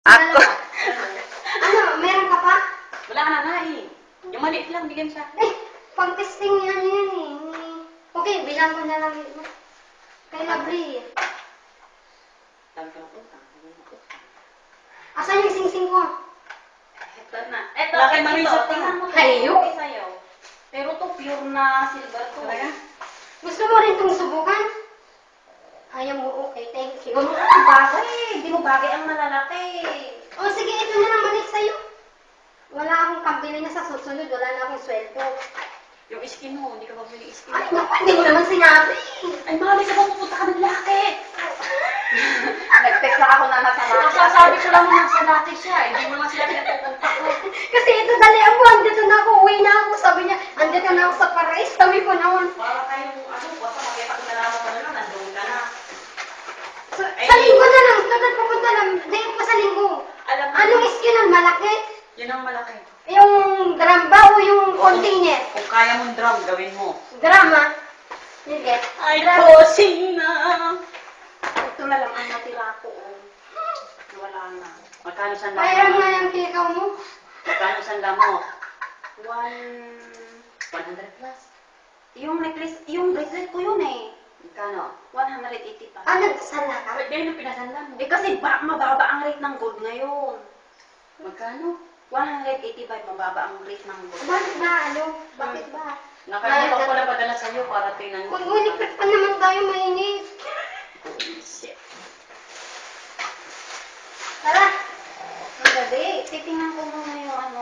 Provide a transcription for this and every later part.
Ako. Ano, meron ka pa? Wala ka na nga eh. Yung maliit lang, bigyan siya. Eh, pang-testing yan eh. Okay, bilang ko na lang yun. Kay Lovely. Sabi ko, utang. Asan yung sing-sing ko? Ito na. Ito, Laki ito, Marisa pa. tingnan mo to. Hayo. Okay sa'yo. Pero to pure na silver to. Talaga? Gusto mo rin itong subukan? Ayaw mo, okay, thank you. Bagay, di mo bagay ang malalaki. O sige, ito na lang balik sa'yo. Wala akong kambili na sa susunod, wala na akong sweldo. Yung skin mo, hindi ka magbili skin. Ay, naku, hindi mo naman sinabi. Ay, mali ka ba pupunta ka ng laki? Nag-text lang ako na nasa laki. Nasasabi ko lang naman sa laki siya. Hindi mo naman sila pinapupunta ko. Kasi ito, dali ako, andito na ako, uwi na ako. Sabi niya, andito na ako sa Paris. Sabi ko naman. Para kayong, basta makita ko na lang ako na lang, nandun ka na. Sa linggo na lang, dapat pupunta lang. Dahil pa sa linggo. Alam mo, Anong skin ang malaki? yun ang malaki. Yung drum ba o yung container? Kung kaya mong drum, gawin mo. Drama. Sige. Ay, posing na. Ito na lang ang natira ko. Wala na. Magkano sanda mo? Kaya nga yung kikaw mo. Magkano sanda mo? 100 plus. Yung necklace, yung bracelet ko yun eh. Magkano? 180 pa. Ah, nagsala ka? Pwede yun yung pinasanda mo. Eh kasi mababa ang rate ng gold ngayon. Magkano? 185 mababa ang rate ng gold. Bakit ba, ano? Bakit ba? Nakalimutan ko na padala sa'yo para tingnan mo. Mag-ulikot pa naman tayo, mainit. Shit. Tara. Ang gabi, titingnan ko muna yung ano.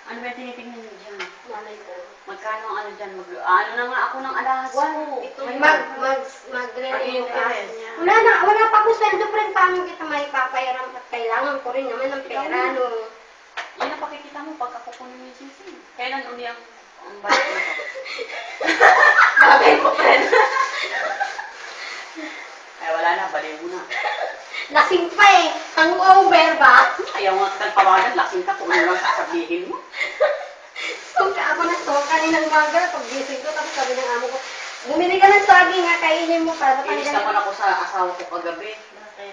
Ano ba yung tinitingnan niyo dyan? Malay ko. Magkano ang ano dyan? Ano na nga ako ng alahas ko. Mag-review ka. Interest niya. Wala pa akong sweldo, friend. Paano kita may papayaran at kailangan ko rin naman ng pera, no? Yan ang pakikita mo pagka kukunin mo yung sisig. Kailan uli ang bayad mo ito? Bagay mo, friend. Ay, wala na. Baliw mo na. Lasing pa eh. Hangover ba? Ayaw nga kitang tawagan. Lasing ka kung ano lang sasabihin mo. Suka ako na suka rin ng maga. Pag gising ko, tapos sabi ng amo ko, bumili ka ng saging nga, kainin mo para Inis patanggal. naman ako sa asawa ko kagabi.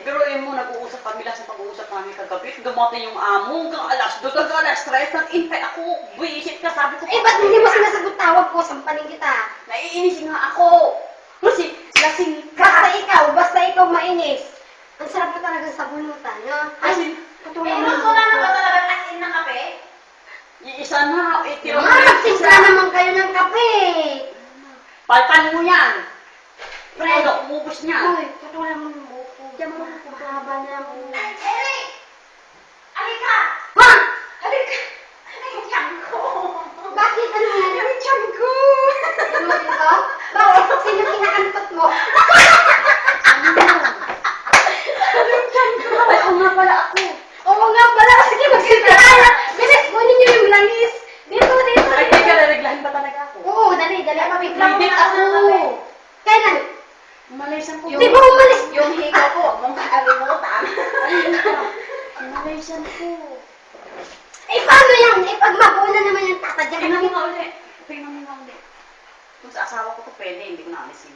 Pero mo, nag-uusap kami lang sa pag-uusap namin kagabi. Gamotin yung amo. Hanggang alas 2, hanggang alas 3. Nag-intay ako. Buisit ka, sabi ko. Eh, ba't hindi mo sinasagot tawag ko? Sampaling kita. Naiinis nga ako. Kasi lasing ka. Basta ikaw mainis. Ang sarap mo talaga sa bunutan, no? Kasi, Patuloy eh, mo. wala na ba talaga kain ng kape? Iisa na. Magsimpla naman kayo ng kape. Paltan mo yan. Friend. Ano, umubos niya. Uy, patuloy mo ng buko. Diyan mo lang mahaba na ako. Eric! Alika! Ha? Alika! Ano yung tiyan ko? Bakit? Ano yan? Yung tiyan ko! Ano ito? Bakit? Sino kinakantot mo? Yung tiyan ko! Ay, oo nga pala ako. Oo nga pala. Sige, magsimula tayo. Bilis, kunin niyo yung langis. Dito. Ay, teka, nareglahin ba talaga ako? Oo, dali. Mabiglang Hindi ako. Kailan? Malaysian ko. Di ba umalis? Yung higa ko, huwag mong kakalimutan. Malaysian ko. Eh, paano yan? Eh, pag mabuo naman yung tatadyan. Tingnan mo nga ulit. Tingnan mo nga ulit. Kung sa asawa ko to pwede, hindi ko na alisin.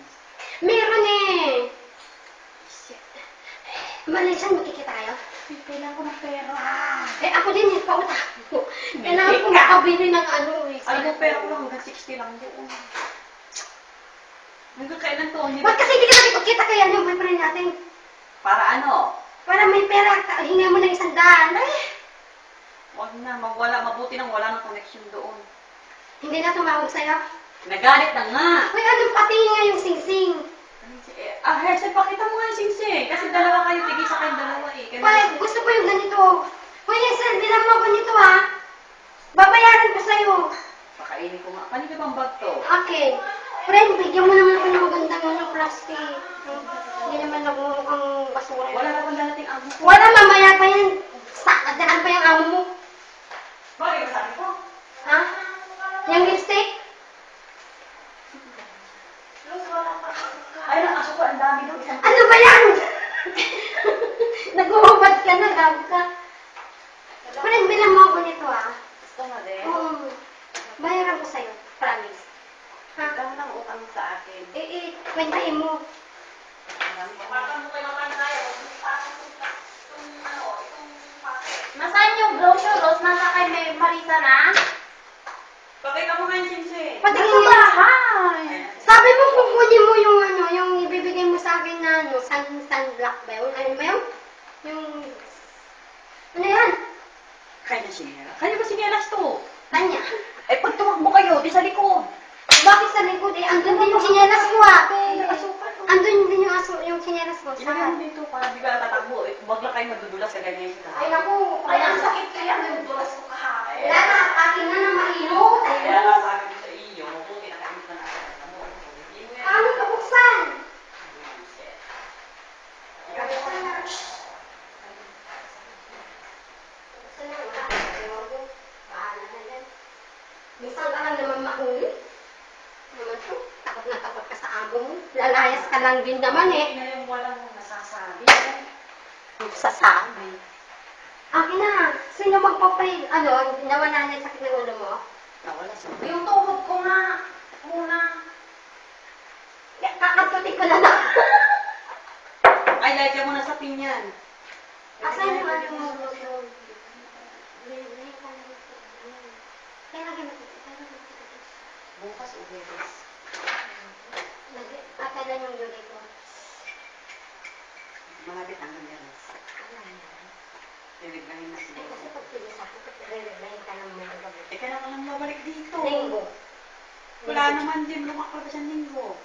Meron eh. Malaysian, magkikita tayo? Kailangan ko ng pera. Eh, ako din eh, pautang ko. Kailangan ko makabili ng ano eh. Alam mo, pera ko lang hanggang 60 lang doon. Hanggang kailan to? Ba't kasi hindi ka nakipagkita kaya yung boyfriend natin? Para ano? Para may pera, hinga mo ng 100. Eh, Huwag na, mabuti nang wala ng connection doon. hindi na tumawag sa'yo. Nagalit na nga. Uy, anong pati nga yung sing-sing? Hersel, pakita mo nga yung sing-sing. Kasi dalawa kayo, tigisa kayong dalawa eh. Uy, gusto ko yung ganito. Uy, Hazel, bilang mo ako nito ha. Babayaran ko sa'yo. Pakainin ko nga. Kanina bang bag to? Okay. Friend, bigyan mo naman ako ng magandang ano, plastic. Hindi naman nagmumukhang basura. Wala na bang darating amo ko? Wala, mamaya pa yan. Daan pa yung amo mo. Bakit ba sabi ko? Ha? Yung lipstick? Ay, ang aso ko, ang dami doon. Ano ba yan? Nag-uubad ka na, gag ka. Friend, bilang mo ako nito ha. Gusto mo din? Oo. Bayaran ko sa'yo. Promise. Ha? Magkano lang utang mo sa akin? Kwentahin mo. Parang mo kayo matanda yun. Itong ano, itong Nasaan yung brochure, Rose? Nasa kay Marisa na? Pakita mo nga yung sinsing. Patingin mo. Sabi mo, kukunin mo yung ano, yung ibibigay mo sa akin na ano, sunblock ba yun? Ano ba yun? Yung, ano yan? Kanya siya. Kanya ba sinyalas to? Kanya. Eh, pag tumakbo kayo, di sa likod. Bakit sa likod eh? Andun din yung sinyalas ko ah. Andun din yung sinyalas ko. Ilagay mo dito para di ka tatakbo. Eh, huwag lang kayo madudulas sa ganyan sila. Ay naku. Ay, ang sakit kaya ng dulas ko kahapon. Wala na, akin na mahilo. Kaya nga sabi ko sa iyo, kung kinakain ka na alam mo. Hindi mo yan. Paano ka buksan? Buksan na, wala. Ewan ko. Bahala na yan. Minsan ka lang naman mahuli. Naman to. Takot na takot ka sa amo mo. Lalayas ka lang din naman eh. Hindi na yung walang nasasabi. Sasabi. Akin na. Sino magpapay? Ano, nawala na yung sakit ng ulo mo? Nawala siya. Yung tuhod ko nga, muna. Kakatutin ko na lang. Ay, lagyan mo na sa pinyan. Asan yung ano mo? Kaya lagyan mo. Bukas o Webes. Kailan yung dulo ko? Malapit ang Webes. Tilignahin na siguro. Kasi pag pinisahan ko, re-remind ka ng mga gabi. Eh, kailangan lang babalik dito. Linggo. Wala naman din, lumakal ba siyang linggo?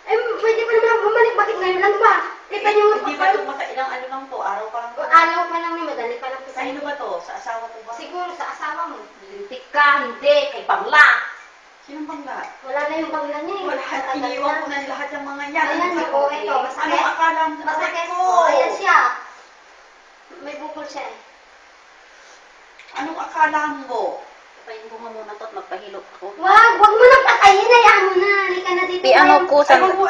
Eh, pwede pa naman ako bumalik. Bakit ngayon lang ba? Kita niyo Hindi ba ito ilang ano lang to? Araw pa lang to? Alaw pa lang ni madali pa lang po Sa ino ba to? Sa asawa ko ba? Siguro sa asawa mo. Lintik ka, hindi. Kay Bangla. Sinong bangga? Wala na yung Bangla niya. eh. Lahat, iniwan ko na lahat ng mga yan. Ayan, Ano oo, ito, masakit. Ano akala mo sa Masakit. ko? Ayan siya. May bukol siya eh. Anong akala mo? Papayin ko nga muna to at magpahilot ako. Wag mo na patayin. Hayaan mo na. Halika na dito. Ano ko sa... Ano mo,